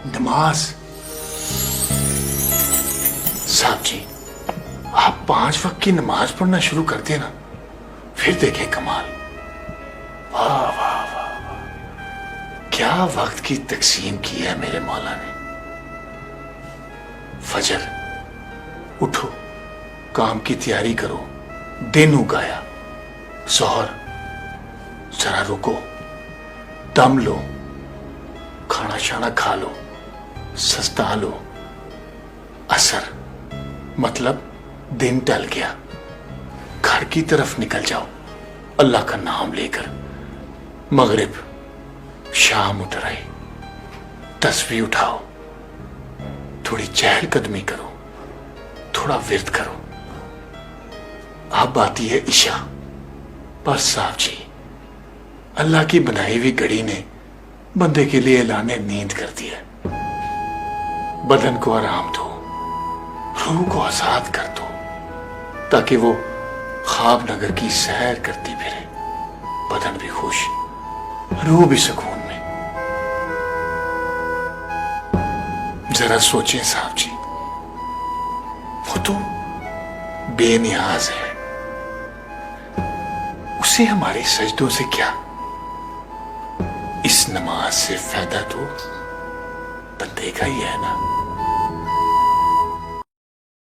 नमाज। साहब जी, आप 5 वक्त की नमाज पढ़ना शुरू कर देना, फिर देखें कमाल। वाह वाह वाह, क्या वक्त की तकसीम की है मेरे मौला ने। फजर, उठो, काम की तैयारी करो, दिन उगाया। जोहर, जरा रुको, दम लो, खाना शाना खा लो, सस्ता लो। असर, मतलब दिन टल गया, घर की तरफ निकल जाओ अल्लाह का नाम लेकर। मगरिब, शाम उठ रही, तस्बीह उठाओ, थोड़ी चहलकदमी करो, थोड़ा विर्द करो। अब आती है इशा। बस साहब जी, अल्लाह की बनाई हुई घड़ी ने बंदे के लिए ऐलाने नींद कर दिया। बदन को आराम दो, रूह को आजाद कर दो, ताकि वो ख्वाब नगर की सैर करती फिरे। बदन भी खुश, रूह भी सुकून में। जरा सोचें साहब जी, वो तो बेनियाज है, उसे हमारे सजदों से क्या। इस नमाज से फायदा तो बंदे का ही है ना।